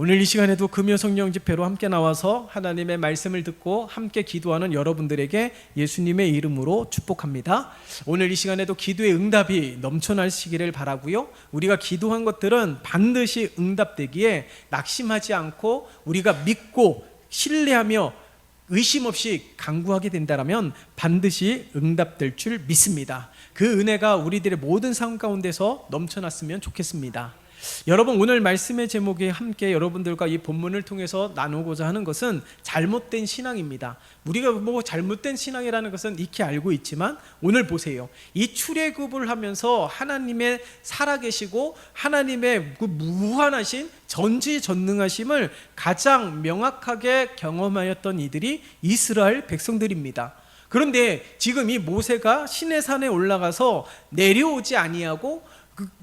오늘 이 시간에도 금요 성령 집회로 함께 나와서 하나님의 말씀을 듣고 함께 기도하는 여러분들에게 예수님의 이름으로 축복합니다. 오늘 이 시간에도 기도의 응답이 넘쳐나시기를 바라고요. 우리가 기도한 것들은 반드시 응답되기에 낙심하지 않고 우리가 믿고 신뢰하며 의심 없이 간구하게 된다면 반드시 응답될 줄 믿습니다. 그 은혜가 우리들의 모든 삶 가운데서 넘쳐났으면 좋겠습니다. 여러분, 오늘 말씀의 제목에 함께 여러분들과 이 본문을 통해서 나누고자 하는 것은 잘못된 신앙입니다. 우리가 잘못된 신앙이라는 것은 익히 알고 있지만 오늘 보세요. 이 출애굽을 하면서 하나님의 살아계시고 하나님의 그 무한하신 전지전능하심을 가장 명확하게 경험하였던 이들이 이스라엘 백성들입니다. 그런데 지금 이 모세가 시내산에 올라가서 내려오지 아니하고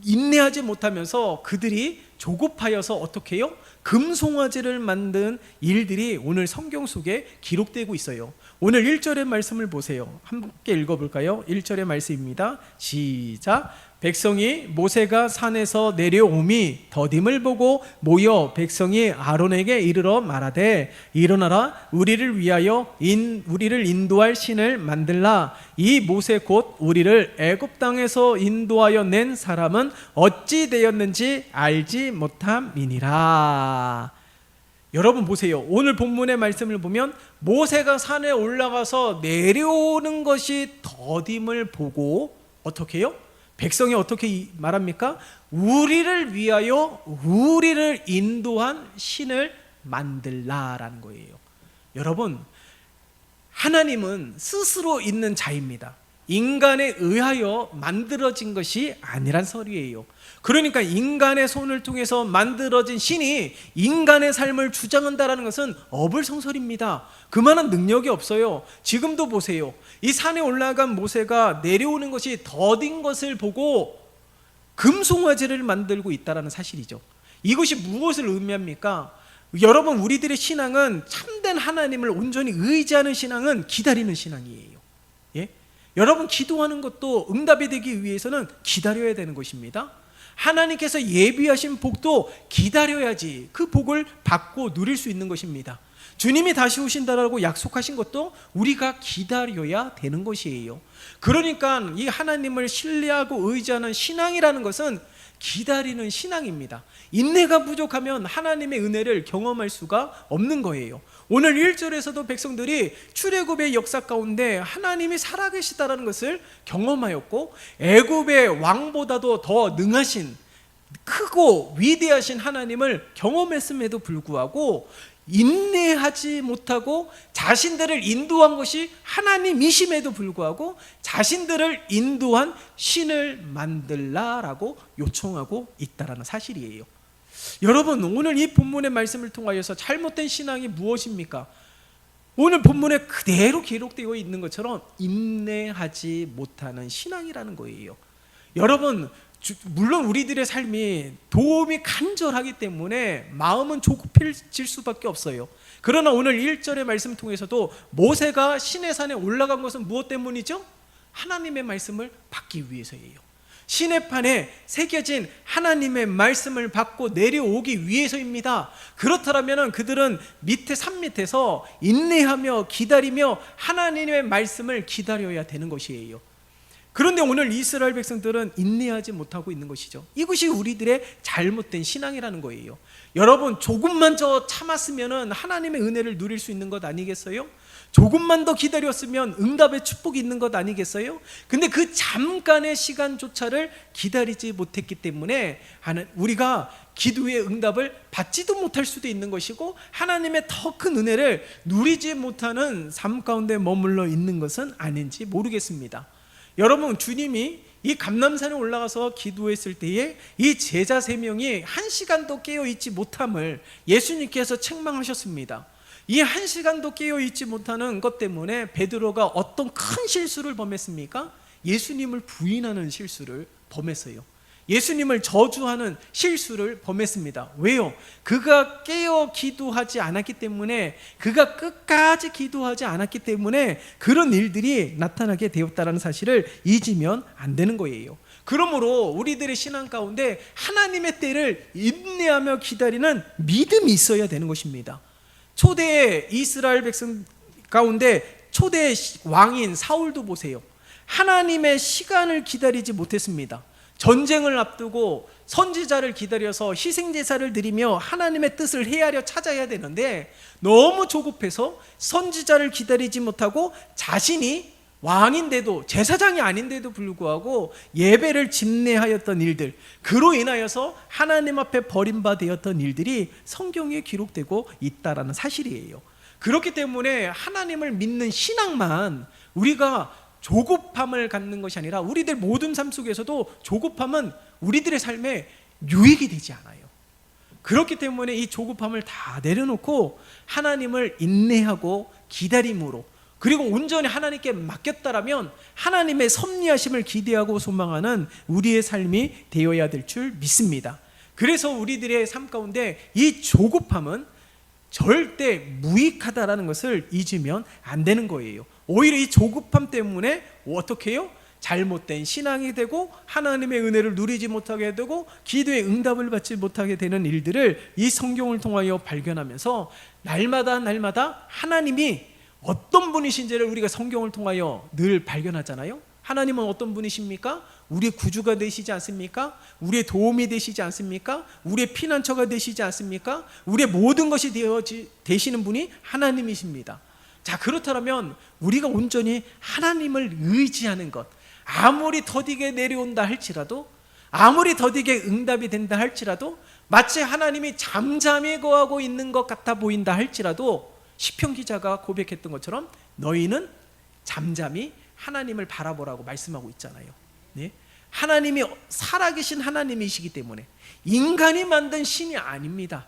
인내하지 못하면서 그들이 조급하여서 어떻게 해요? 금송아지를 만든 일들이 오늘 성경 속에 기록되고 있어요. 오늘 1절의 말씀을 보세요. 함께 읽어볼까요? 1절의 말씀입니다. 시작. 백성이 모세가 산에서 내려오미 더딤을 보고 모여 백성이 아론에게 이르러 말하되 일어나라 우리를 위하여 우리를 인도할 신을 만들라. 이 모세 곧 우리를 애굽 땅에서 인도하여 낸 사람은 어찌 되었는지 알지 못함이니라. 여러분 보세요. 오늘 본문의 말씀을 보면 모세가 산에 올라가서 내려오는 것이 더딤을 보고 어떻게 해요? 백성이 어떻게 말합니까? 우리를 위하여 우리를 인도한 신을 만들라라는 거예요. 여러분, 하나님은 스스로 있는 자입니다. 인간에 의하여 만들어진 것이 아니란 소리예요. 그러니까 인간의 손을 통해서 만들어진 신이 인간의 삶을 주장한다는 것은 어불성설입니다. 그만한 능력이 없어요. 지금도 보세요. 이 산에 올라간 모세가 내려오는 것이 더딘 것을 보고 금송아지를 만들고 있다는 사실이죠. 이것이 무엇을 의미합니까? 여러분, 우리들의 신앙은 참된 하나님을 온전히 의지하는 신앙은 기다리는 신앙이에요. 예? 여러분, 기도하는 것도 응답이 되기 위해서는 기다려야 되는 것입니다. 하나님께서 예비하신 복도 기다려야지 그 복을 받고 누릴 수 있는 것입니다. 주님이 다시 오신다라고 약속하신 것도 우리가 기다려야 되는 것이에요. 그러니까 이 하나님을 신뢰하고 의지하는 신앙이라는 것은 기다리는 신앙입니다. 인내가 부족하면 하나님의 은혜를 경험할 수가 없는 거예요. 오늘 1절에서도 백성들이 출애굽의 역사 가운데 하나님이 살아계시다는 것을 경험하였고 애굽의 왕보다도 더 능하신 크고 위대하신 하나님을 경험했음에도 불구하고 인내하지 못하고 자신들을 인도한 것이 하나님이심에도 불구하고 자신들을 인도한 신을 만들라라고 요청하고 있다는 사실이에요. 여러분, 오늘 이 본문의 말씀을 통하여서 잘못된 신앙이 무엇입니까? 오늘 본문에 그대로 기록되어 있는 것처럼 인내하지 못하는 신앙이라는 거예요. 여러분, 물론 우리들의 삶이 도움이 간절하기 때문에 마음은 조급해질 수밖에 없어요. 그러나 오늘 1절의 말씀 통해서도 모세가 시내산에 올라간 것은 무엇 때문이죠? 하나님의 말씀을 받기 위해서예요. 시내판에 새겨진 하나님의 말씀을 받고 내려오기 위해서입니다. 그렇다면 그들은 산 밑에서 인내하며 기다리며 하나님의 말씀을 기다려야 되는 것이에요. 그런데 오늘 이스라엘 백성들은 인내하지 못하고 있는 것이죠. 이것이 우리들의 잘못된 신앙이라는 거예요. 여러분, 조금만 더 참았으면 하나님의 은혜를 누릴 수 있는 것 아니겠어요? 조금만 더 기다렸으면 응답의 축복이 있는 것 아니겠어요? 근데 그 잠깐의 시간조차를 기다리지 못했기 때문에 우리가 기도의 응답을 받지도 못할 수도 있는 것이고 하나님의 더 큰 은혜를 누리지 못하는 삶 가운데 머물러 있는 것은 아닌지 모르겠습니다. 여러분, 주님이 이 감람산에 올라가서 기도했을 때에 이 제자 3명이 1시간도 깨어있지 못함을 예수님께서 책망하셨습니다. 이 1시간도 깨어있지 못하는 것 때문에 베드로가 어떤 큰 실수를 범했습니까? 예수님을 부인하는 실수를 범했어요. 예수님을 저주하는 실수를 범했습니다. 왜요? 그가 깨어 기도하지 않았기 때문에, 그가 끝까지 기도하지 않았기 때문에 그런 일들이 나타나게 되었다는 사실을 잊으면 안 되는 거예요. 그러므로 우리들의 신앙 가운데 하나님의 때를 인내하며 기다리는 믿음이 있어야 되는 것입니다. 초대 이스라엘 백성 가운데 초대 왕인 사울도 보세요. 하나님의 시간을 기다리지 못했습니다. 전쟁을 앞두고 선지자를 기다려서 희생제사를 드리며 하나님의 뜻을 헤아려 찾아야 되는데 너무 조급해서 선지자를 기다리지 못하고 자신이 왕인데도, 제사장이 아닌데도 불구하고 예배를 집례하였던 일들, 그로 인하여서 하나님 앞에 버림받았던 일들이 성경에 기록되고 있다라는 사실이에요. 그렇기 때문에 하나님을 믿는 신앙만 우리가 조급함을 갖는 것이 아니라 우리들 모든 삶 속에서도 조급함은 우리들의 삶에 유익이 되지 않아요. 그렇기 때문에 이 조급함을 다 내려놓고 하나님을 인내하고 기다림으로, 그리고 온전히 하나님께 맡겼다라면 하나님의 섭리하심을 기대하고 소망하는 우리의 삶이 되어야 될 줄 믿습니다. 그래서 우리들의 삶 가운데 이 조급함은 절대 무익하다라는 것을 잊으면 안 되는 거예요. 오히려 이 조급함 때문에 어떻게 해요? 잘못된 신앙이 되고 하나님의 은혜를 누리지 못하게 되고 기도의 응답을 받지 못하게 되는 일들을 이 성경을 통하여 발견하면서 날마다 하나님이 어떤 분이신지를 우리가 성경을 통하여 늘 발견하잖아요. 하나님은 어떤 분이십니까? 우리의 구주가 되시지 않습니까? 우리의 도움이 되시지 않습니까? 우리의 피난처가 되시지 않습니까? 우리의 모든 것이 되시는 분이 하나님이십니다. 자, 그렇다면 우리가 온전히 하나님을 의지하는 것, 아무리 더디게 내려온다 할지라도, 아무리 더디게 응답이 된다 할지라도, 마치 하나님이 잠잠히 거하고 있는 것 같아 보인다 할지라도 시편 기자가 고백했던 것처럼 너희는 잠잠히 하나님을 바라보라고 말씀하고 있잖아요. 네? 하나님이 살아계신 하나님이시기 때문에 인간이 만든 신이 아닙니다.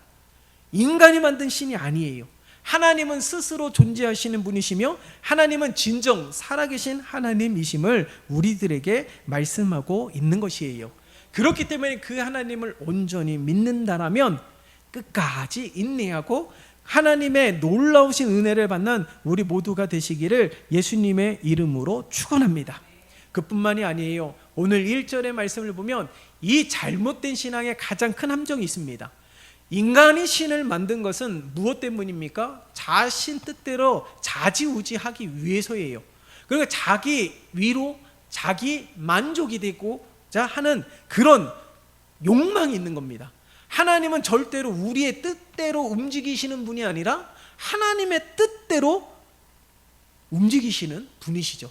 인간이 만든 신이 아니에요. 하나님은 스스로 존재하시는 분이시며 하나님은 진정 살아계신 하나님이심을 우리들에게 말씀하고 있는 것이에요. 그렇기 때문에 그 하나님을 온전히 믿는다라면 끝까지 인내하고 하나님의 놀라우신 은혜를 받는 우리 모두가 되시기를 예수님의 이름으로 축원합니다. 그뿐만이 아니에요. 오늘 1절의 말씀을 보면 이 잘못된 신앙에 가장 큰 함정이 있습니다. 인간이 신을 만든 것은 무엇 때문입니까? 자신 뜻대로 자지우지하기 위해서예요. 그러니까 자기 위로, 자기 만족이 되고자 하는 그런 욕망이 있는 겁니다. 하나님은 절대로 우리의 뜻대로 움직이시는 분이 아니라 하나님의 뜻대로 움직이시는 분이시죠.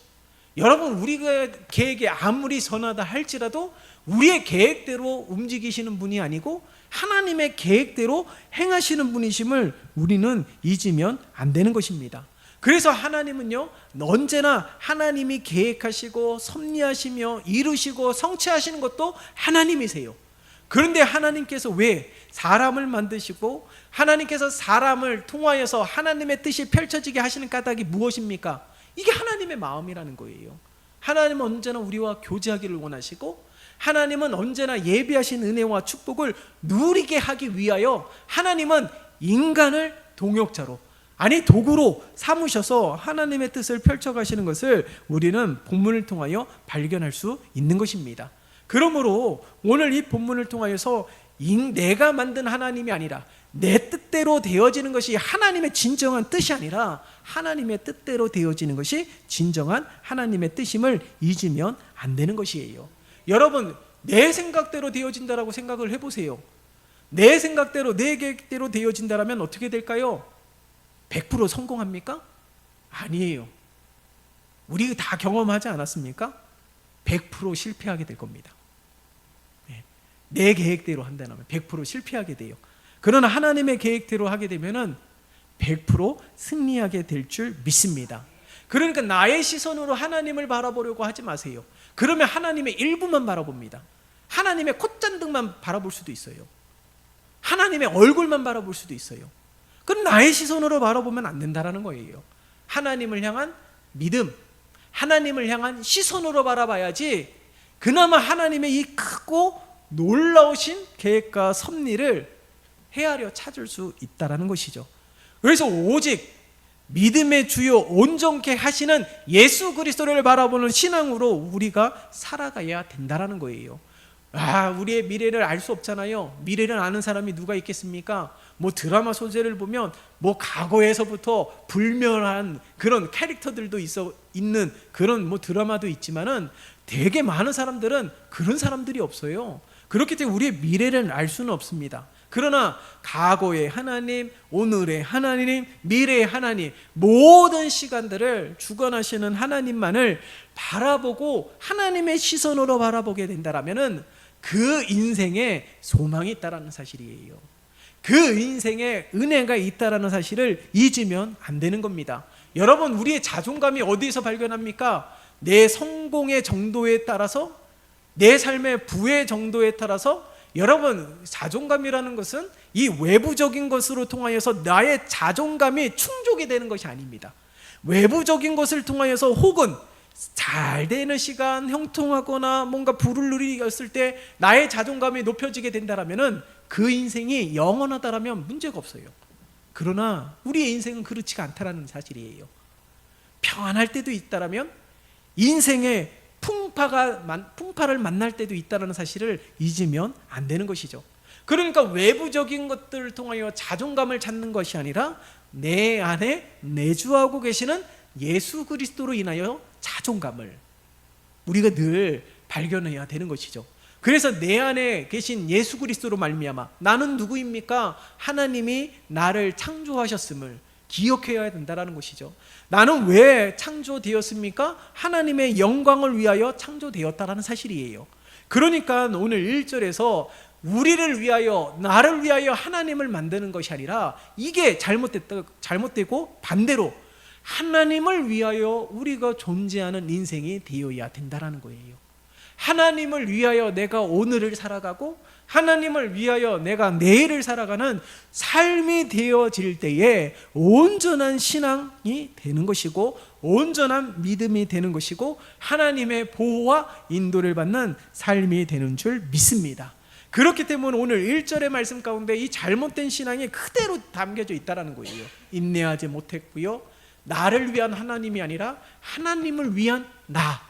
여러분, 우리가 계획이 아무리 선하다 할지라도 우리의 계획대로 움직이시는 분이 아니고 하나님의 계획대로 행하시는 분이심을 우리는 잊으면 안 되는 것입니다. 그래서 하나님은요, 언제나 하나님이 계획하시고 섭리하시며 이루시고 성취하시는 것도 하나님이세요. 그런데 하나님께서 왜 사람을 만드시고 하나님께서 사람을 통하여서 하나님의 뜻이 펼쳐지게 하시는 까닭이 무엇입니까? 이게 하나님의 마음이라는 거예요. 하나님은 언제나 우리와 교제하기를 원하시고 하나님은 언제나 예비하신 은혜와 축복을 누리게 하기 위하여 하나님은 인간을 동역자로, 아니 도구로 삼으셔서 하나님의 뜻을 펼쳐가시는 것을 우리는 본문을 통하여 발견할 수 있는 것입니다. 그러므로 오늘 이 본문을 통하여서 내가 만든 하나님이 아니라 내 뜻대로 되어지는 것이 하나님의 진정한 뜻이 아니라 하나님의 뜻대로 되어지는 것이 진정한 하나님의 뜻임을 잊으면 안 되는 것이에요. 여러분, 내 생각대로 되어진다라고 생각을 해보세요. 내 생각대로, 내 계획대로 되어진다라면 어떻게 될까요? 100% 성공합니까? 아니에요. 우리 다 경험하지 않았습니까? 100% 실패하게 될 겁니다. 내 계획대로 한다면 100% 실패하게 돼요. 그러나 하나님의 계획대로 하게 되면 100% 승리하게 될 줄 믿습니다. 그러니까 나의 시선으로 하나님을 바라보려고 하지 마세요. 그러면 하나님의 일부만 바라봅니다. 하나님의 콧잔등만 바라볼 수도 있어요. 하나님의 얼굴만 바라볼 수도 있어요. 그럼 나의 시선으로 바라보면 안 된다는 거예요. 하나님을 향한 믿음, 하나님을 향한 시선으로 바라봐야지 그나마 하나님의 이 크고 놀라우신 계획과 섭리를 헤아려 찾을 수 있다는 것이죠. 그래서 오직 믿음의 주요 온전케 하시는 예수 그리스도를 바라보는 신앙으로 우리가 살아가야 된다라는 거예요. 우리의 미래를 알 수 없잖아요. 미래를 아는 사람이 누가 있겠습니까? 뭐 드라마 소재를 보면 뭐 과거에서부터 불멸한 그런 캐릭터들도 있는 그런 뭐 드라마도 있지만은 되게 많은 사람들은 그런 사람들이 없어요. 그렇기 때문에 우리의 미래를 알 수는 없습니다. 그러나 과거의 하나님, 오늘의 하나님, 미래의 하나님, 모든 시간들을 주관하시는 하나님만을 바라보고 하나님의 시선으로 바라보게 된다라면은 그 인생에 소망이 있다라는 사실이에요. 그 인생에 은혜가 있다라는 사실을 잊으면 안 되는 겁니다. 여러분, 우리의 자존감이 어디서 발견합니까? 내 성공의 정도에 따라서, 내 삶의 부의 정도에 따라서. 여러분, 자존감이라는 것은 이 외부적인 것으로 통하여서 나의 자존감이 충족이 되는 것이 아닙니다. 외부적인 것을 통하여서 혹은 잘 되는 시간, 형통하거나 뭔가 부를 누리었을 때 나의 자존감이 높여지게 된다라면은 그 인생이 영원하다라면 문제가 없어요. 그러나 우리의 인생은 그렇지가 않다라는 사실이에요. 평안할 때도 있다라면 인생의 풍파를 만날 때도 있다는 사실을 잊으면 안 되는 것이죠. 그러니까 외부적인 것들을 통하여 자존감을 찾는 것이 아니라 내 안에 내주하고 계시는 예수 그리스도로 인하여 자존감을 우리가 늘 발견해야 되는 것이죠. 그래서 내 안에 계신 예수 그리스도로 말미암아 나는 누구입니까? 하나님이 나를 창조하셨음을 기억해야 된다는 것이죠. 나는 왜 창조되었습니까? 하나님의 영광을 위하여 창조되었다는 사실이에요. 그러니까 오늘 1절에서 우리를 위하여, 나를 위하여 하나님을 만드는 것이 아니라 이게 잘못되고 반대로 하나님을 위하여 우리가 존재하는 인생이 되어야 된다는 거예요. 하나님을 위하여 내가 오늘을 살아가고 하나님을 위하여 내가 내일을 살아가는 삶이 되어질 때에 온전한 신앙이 되는 것이고 온전한 믿음이 되는 것이고 하나님의 보호와 인도를 받는 삶이 되는 줄 믿습니다. 그렇기 때문에 오늘 1절의 말씀 가운데 이 잘못된 신앙이 그대로 담겨져 있다는 거예요. 인내하지 못했고요, 나를 위한 하나님이 아니라 하나님을 위한 나,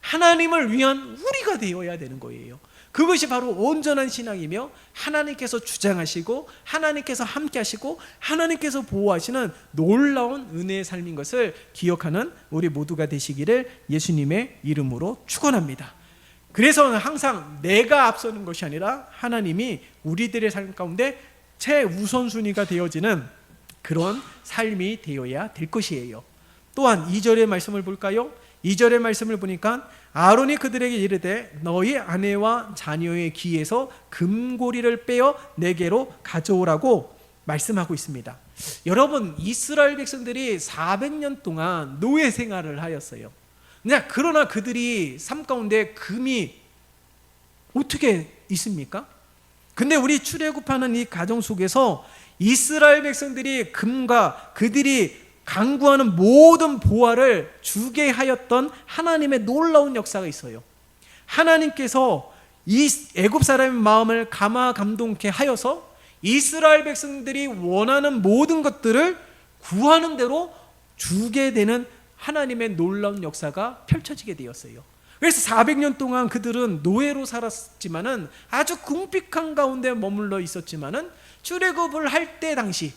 하나님을 위한 우리가 되어야 되는 거예요. 그것이 바로 온전한 신앙이며 하나님께서 주장하시고 하나님께서 함께 하시고 하나님께서 보호하시는 놀라운 은혜의 삶인 것을 기억하는 우리 모두가 되시기를 예수님의 이름으로 축원합니다. 그래서 항상 내가 앞서는 것이 아니라 하나님이 우리들의 삶 가운데 최우선순위가 되어지는 그런 삶이 되어야 될 것이에요. 또한 2절의 말씀을 볼까요? 2절의 말씀을 보니까 아론이 그들에게 이르되 너희 아내와 자녀의 귀에서 금고리를 빼어 내게로 가져오라고 말씀하고 있습니다. 여러분, 이스라엘 백성들이 400년 동안 노예 생활을 하였어요. 그러나 그들이 삶 가운데 금이 어떻게 있습니까? 근데 우리 출애굽하는 이 가정 속에서 이스라엘 백성들이 금과 그들이 강구하는 모든 보화를 주게 하였던 하나님의 놀라운 역사가 있어요. 하나님께서 이 애굽 사람의 마음을 감동케 하여서 이스라엘 백성들이 원하는 모든 것들을 구하는 대로 주게 되는 하나님의 놀라운 역사가 펼쳐지게 되었어요. 그래서 400년 동안 그들은 노예로 살았지만은 아주 궁핍한 가운데 머물러 있었지만은 출애굽을 할 때 당시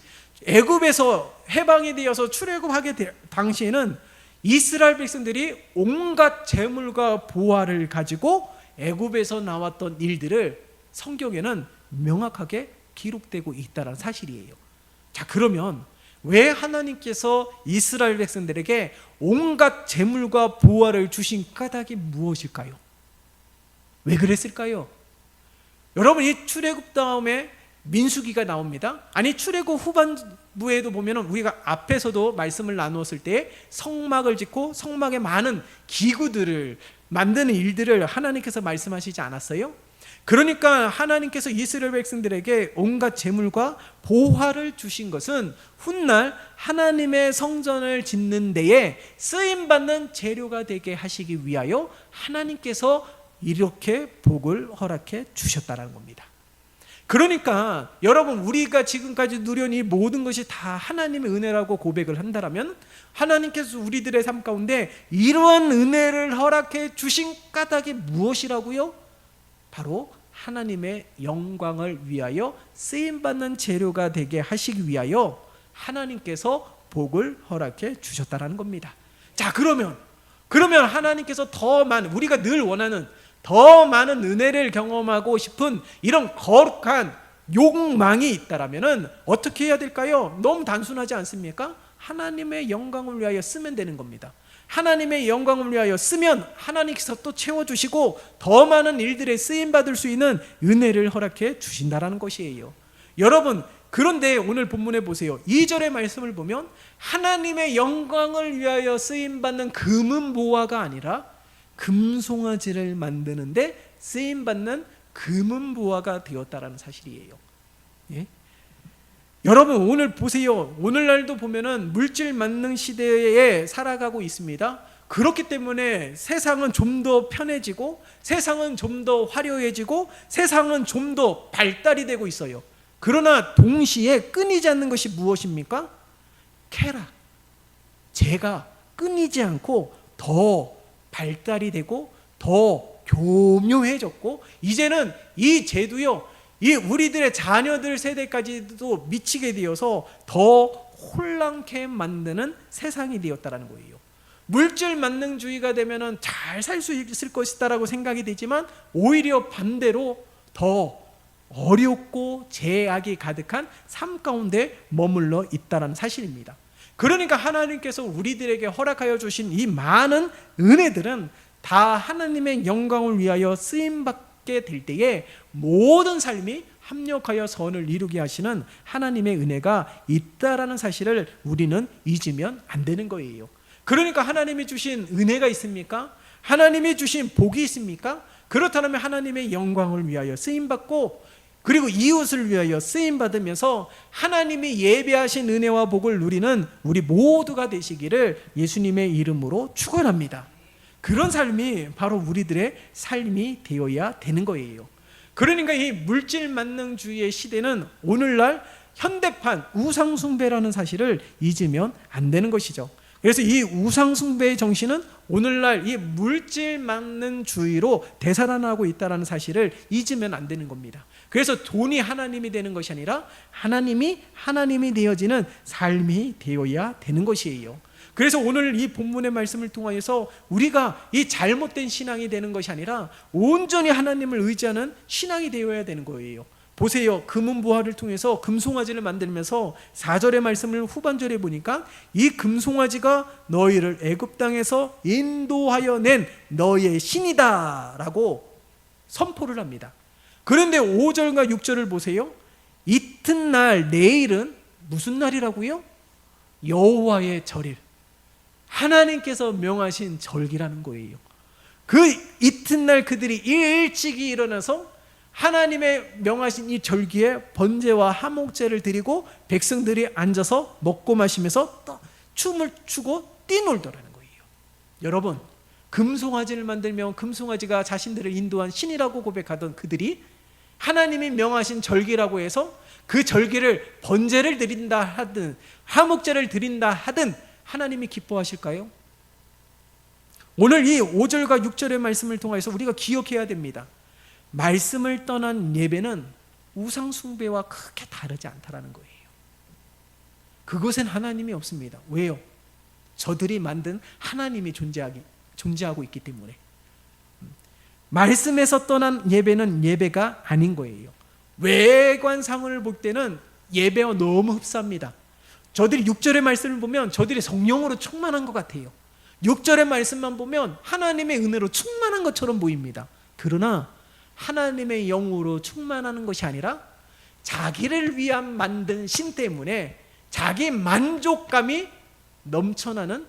애굽에서 해방이 되어서 출애굽하게 당시에는 이스라엘 백성들이 온갖 재물과 보화를 가지고 애굽에서 나왔던 일들을 성경에는 명확하게 기록되고 있다는 사실이에요. 자, 그러면 왜 하나님께서 이스라엘 백성들에게 온갖 재물과 보화를 주신 까닭이 무엇일까요? 왜 그랬을까요? 여러분, 이 출애굽 다음에 민수기가 나옵니다. 아니, 출애굽 후반부에도 보면은 우리가 앞에서도 말씀을 나누었을 때 성막을 짓고 성막에 많은 기구들을 만드는 일들을 하나님께서 말씀하시지 않았어요? 그러니까 하나님께서 이스라엘 백성들에게 온갖 재물과 보화를 주신 것은 훗날 하나님의 성전을 짓는 데에 쓰임받는 재료가 되게 하시기 위하여 하나님께서 이렇게 복을 허락해 주셨다는 겁니다. 그러니까 여러분, 우리가 지금까지 누려온 이 모든 것이 다 하나님의 은혜라고 고백을 한다면, 하나님께서 우리들의 삶 가운데 이러한 은혜를 허락해 주신 까닭이 무엇이라고요? 바로 하나님의 영광을 위하여 쓰임받는 재료가 되게 하시기 위하여 하나님께서 복을 허락해 주셨다라는 겁니다. 자, 그러면 하나님께서 더 많은, 우리가 늘 원하는 더 많은 은혜를 경험하고 싶은 이런 거룩한 욕망이 있다라면 어떻게 해야 될까요? 너무 단순하지 않습니까? 하나님의 영광을 위하여 쓰면 되는 겁니다. 하나님의 영광을 위하여 쓰면 하나님께서 또 채워주시고 더 많은 일들에 쓰임받을 수 있는 은혜를 허락해 주신다라는 것이에요. 여러분, 그런데 오늘 본문에 보세요. 2절의 말씀을 보면 하나님의 영광을 위하여 쓰임받는 금은 보화가 아니라 금송아지를 만드는데 쓰임받는 금은 보화가 되었다라는 사실이에요. 예? 여러분, 오늘 보세요. 오늘날도 보면은 물질 만능 시대에 살아가고 있습니다. 그렇기 때문에 세상은 좀 더 편해지고, 세상은 좀 더 화려해지고, 세상은 좀 더 발달이 되고 있어요. 그러나 동시에 끊이지 않는 것이 무엇입니까? 쾌락, 죄가 끊이지 않고 더 발달이 되고 더 교묘해졌고, 이제는 이 죄도요, 이 우리들의 자녀들 세대까지도 미치게 되어서 더 혼란케 만드는 세상이 되었다라는 거예요. 물질 만능주의가 되면은 잘 살 수 있을 것이다라고 생각이 되지만 오히려 반대로 더 어렵고 죄악이 가득한 삶 가운데 머물러 있다라는 사실입니다. 그러니까 하나님께서 우리들에게 허락하여 주신 이 많은 은혜들은 다 하나님의 영광을 위하여 쓰임받게 될 때에 모든 삶이 합력하여 선을 이루게 하시는 하나님의 은혜가 있다라는 사실을 우리는 잊으면 안 되는 거예요. 그러니까 하나님이 주신 은혜가 있습니까? 하나님이 주신 복이 있습니까? 그렇다면 하나님의 영광을 위하여 쓰임받고, 그리고 이웃을 위하여 쓰임받으면서 하나님이 예배하신 은혜와 복을 누리는 우리 모두가 되시기를 예수님의 이름으로 축원합니다. 그런 삶이 바로 우리들의 삶이 되어야 되는 거예요. 그러니까 이 물질 만능주의의 시대는 오늘날 현대판 우상숭배라는 사실을 잊으면 안 되는 것이죠. 그래서 이 우상숭배의 정신은 오늘날 이 물질 만능주의로 되살아나고 있다는 사실을 잊으면 안 되는 겁니다. 그래서 돈이 하나님이 되는 것이 아니라 하나님이 되어지는 삶이 되어야 되는 것이에요. 그래서 오늘 이 본문의 말씀을 통하여서 우리가 이 잘못된 신앙이 되는 것이 아니라 온전히 하나님을 의지하는 신앙이 되어야 되는 거예요. 보세요. 금은보화를 통해서 금송아지를 만들면서 4절의 말씀을 후반절에 보니까 이 금송아지가 너희를 애굽 땅에서 인도하여 낸 너희의 신이다 라고 선포를 합니다. 그런데 5절과 6절을 보세요. 이튿날, 내일은 무슨 날이라고요? 여호와의 절일, 하나님께서 명하신 절기라는 거예요. 그 이튿날 그들이 일찍이 일어나서 하나님의 명하신 이 절기에 번제와 화목제를 드리고 백성들이 앉아서 먹고 마시면서 춤을 추고 뛰놀더라는 거예요. 여러분, 금송아지를 만들면 금송아지가 자신들을 인도한 신이라고 고백하던 그들이 하나님이 명하신 절기라고 해서 그 절기를 번제를 드린다 하든 화목제를 드린다 하든 하나님이 기뻐하실까요? 오늘 이 5절과 6절의 말씀을 통해서 우리가 기억해야 됩니다. 말씀을 떠난 예배는 우상숭배와 크게 다르지 않다라는 거예요. 그곳엔 하나님이 없습니다. 왜요? 저들이 만든 하나님이 존재하고 있기 때문에. 말씀에서 떠난 예배는 예배가 아닌 거예요. 외관상을 볼 때는 예배와 너무 흡사합니다. 저들이 6절의 말씀을 보면 저들이 성령으로 충만한 것 같아요. 6절의 말씀만 보면 하나님의 은혜로 충만한 것처럼 보입니다. 그러나 하나님의 영으로 충만하는 것이 아니라 자기를 위한 만든 신 때문에 자기 만족감이 넘쳐나는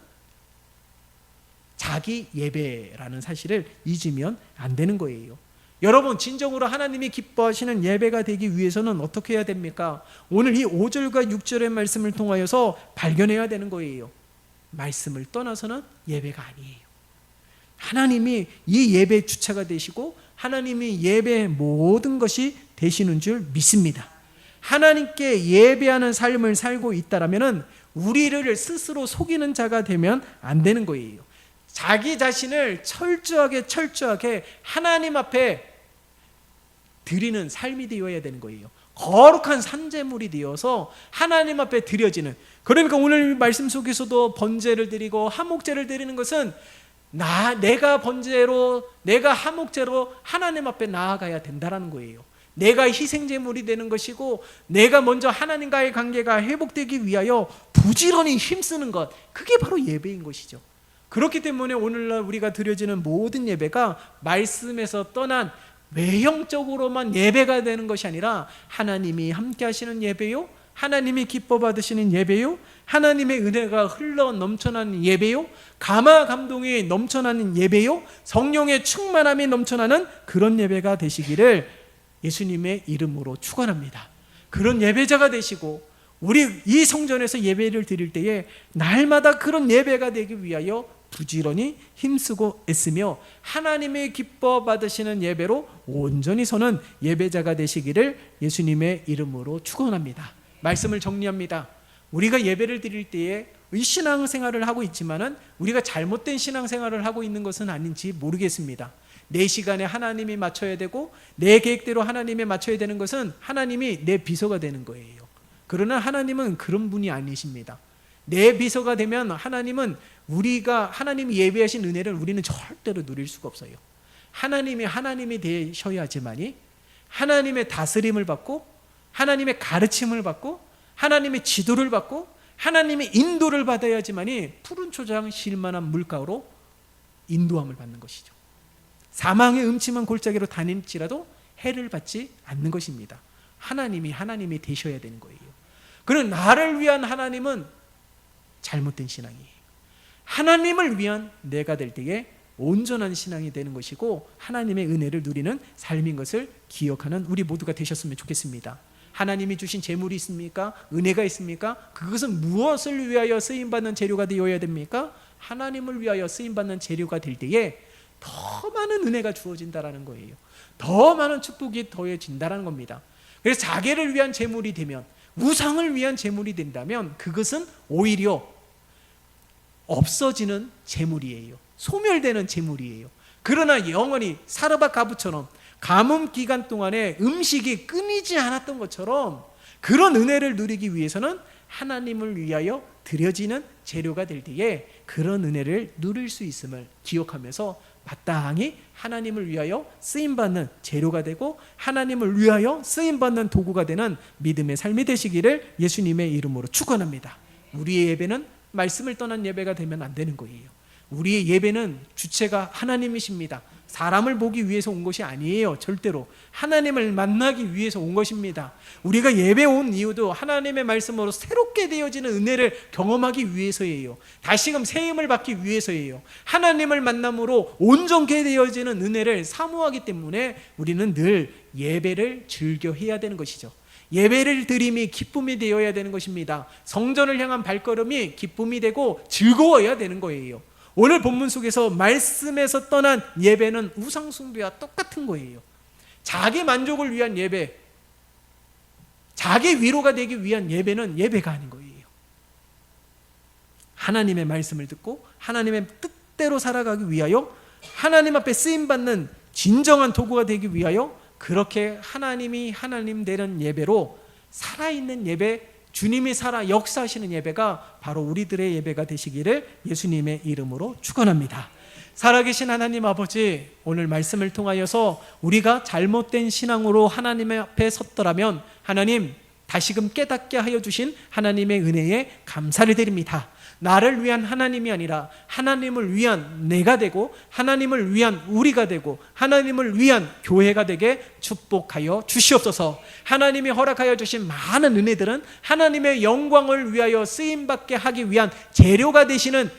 자기 예배라는 사실을 잊으면 안 되는 거예요. 여러분, 진정으로 하나님이 기뻐하시는 예배가 되기 위해서는 어떻게 해야 됩니까? 오늘 이 5절과 6절의 말씀을 통하여서 발견해야 되는 거예요. 말씀을 떠나서는 예배가 아니에요. 하나님이 이 예배의 주체가 되시고 하나님이 예배의 모든 것이 되시는 줄 믿습니다. 하나님께 예배하는 삶을 살고 있다라면은 우리를 스스로 속이는 자가 되면 안 되는 거예요. 자기 자신을 철저하게 하나님 앞에 드리는 삶이 되어야 되는 거예요. 거룩한 산제물이 되어서 하나님 앞에 드려지는, 그러니까 오늘 말씀 속에서도 번제를 드리고 화목제를 드리는 것은 내가 번제로, 내가 화목제로 하나님 앞에 나아가야 된다는 거예요. 내가 희생제물이 되는 것이고, 내가 먼저 하나님과의 관계가 회복되기 위하여 부지런히 힘쓰는 것, 그게 바로 예배인 것이죠. 그렇기 때문에 오늘날 우리가 드려지는 모든 예배가 말씀에서 떠난 외형적으로만 예배가 되는 것이 아니라 하나님이 함께 하시는 예배요, 하나님이 기뻐 받으시는 예배요, 하나님의 은혜가 흘러 넘쳐나는 예배요, 감화 감동이 넘쳐나는 예배요, 성령의 충만함이 넘쳐나는 그런 예배가 되시기를 예수님의 이름으로 축원합니다. 그런 예배자가 되시고, 우리 이 성전에서 예배를 드릴 때에 날마다 그런 예배가 되기 위하여 부지런히 힘쓰고 애쓰며 하나님의 기뻐 받으시는 예배로 온전히 서는 예배자가 되시기를 예수님의 이름으로 축원합니다. 말씀을 정리합니다. 우리가 예배를 드릴 때에 신앙생활을 하고 있지만은 우리가 잘못된 신앙생활을 하고 있는 것은 아닌지 모르겠습니다. 내 시간에 하나님이 맞춰야 되고 내 계획대로 하나님에 맞춰야 되는 것은 하나님이 내 비서가 되는 거예요. 그러나 하나님은 그런 분이 아니십니다. 내 비서가 되면 하나님이 예배하신 은혜를 우리는 절대로 누릴 수가 없어요. 하나님이 되셔야지만이 하나님의 다스림을 받고, 하나님의 가르침을 받고, 하나님의 지도를 받고, 하나님의 인도를 받아야지만이 푸른 초장 실만한 물가로 인도함을 받는 것이죠. 사망의 음침한 골짜기로 다닐지라도 해를 받지 않는 것입니다. 하나님이 되셔야 되는 거예요. 그러나 나를 위한 하나님은 잘못된 신앙이에요. 하나님을 위한 내가 될 때에 온전한 신앙이 되는 것이고 하나님의 은혜를 누리는 삶인 것을 기억하는 우리 모두가 되셨으면 좋겠습니다. 하나님이 주신 재물이 있습니까? 은혜가 있습니까? 그것은 무엇을 위하여 쓰임받는 재료가 되어야 됩니까? 하나님을 위하여 쓰임받는 재료가 될 때에 더 많은 은혜가 주어진다는 거예요. 더 많은 축복이 더해진다는 겁니다. 그래서 자기를 위한 재물이 되면, 우상을 위한 재물이 된다면 그것은 오히려 없어지는 재물이에요. 소멸되는 재물이에요. 그러나 영원히 사르밧 가부처럼 가뭄 기간 동안에 음식이 끊이지 않았던 것처럼 그런 은혜를 누리기 위해서는 하나님을 위하여 드려지는 재료가 될 때에 그런 은혜를 누릴 수 있음을 기억하면서 마땅히 하나님을 위하여 쓰임받는 재료가 되고 하나님을 위하여 쓰임받는 도구가 되는 믿음의 삶이 되시기를 예수님의 이름으로 축원합니다. 우리의 예배는 말씀을 떠난 예배가 되면 안 되는 거예요. 우리의 예배는 주체가 하나님이십니다. 사람을 보기 위해서 온 것이 아니에요. 절대로 하나님을 만나기 위해서 온 것입니다. 우리가 예배 온 이유도 하나님의 말씀으로 새롭게 되어지는 은혜를 경험하기 위해서예요. 다시금 새 힘을 받기 위해서예요. 하나님을 만남으로 온전케 되어지는 은혜를 사모하기 때문에 우리는 늘 예배를 즐겨 해야 되는 것이죠. 예배를 드림이 기쁨이 되어야 되는 것입니다. 성전을 향한 발걸음이 기쁨이 되고 즐거워야 되는 거예요. 오늘 본문 속에서 말씀에서 떠난 예배는 우상숭배와 똑같은 거예요. 자기 만족을 위한 예배, 자기 위로가 되기 위한 예배는 예배가 아닌 거예요. 하나님의 말씀을 듣고 하나님의 뜻대로 살아가기 위하여 하나님 앞에 쓰임받는 진정한 도구가 되기 위하여 그렇게 하나님이 하나님 되는 예배로 살아있는 예배, 주님이 살아 역사하시는 예배가 바로 우리들의 예배가 되시기를 예수님의 이름으로 축원합니다. 살아계신 하나님 아버지, 오늘 말씀을 통하여서 우리가 잘못된 신앙으로 하나님 앞에 섰더라면 하나님 다시금 깨닫게 하여 주신 하나님의 은혜에 감사를 드립니다. 나를 위한 하나님이 아니라 하나님을 위한 내가 되고 하나님을 위한 우리가 되고 하나님을 위한 교회가 되게 축복하여 주시옵소서. 하나님이 허락하여 주신 많은 은혜들은 하나님의 영광을 위하여 쓰임받게 하기 위한 재료가 되시는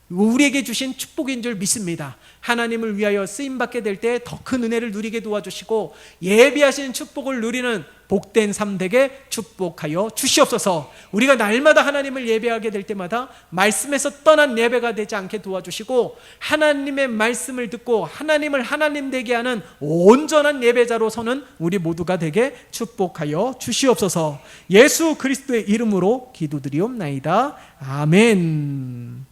우리에게 주신 축복인 줄 믿습니다. 하나님을 위하여 쓰임받게 될 때 더 큰 은혜를 누리게 도와주시고 예비하신 축복을 누리는 복된 삶 되게 축복하여 주시옵소서. 우리가 날마다 하나님을 예배하게 될 때마다 말씀에서 떠난 예배가 되지 않게 도와주시고 하나님의 말씀을 듣고 하나님을 하나님 되게 하는 온전한 예배자로 서는 우리 모두가 되게 축복하여 주시옵소서. 예수 그리스도의 이름으로 기도드리옵나이다. 아멘.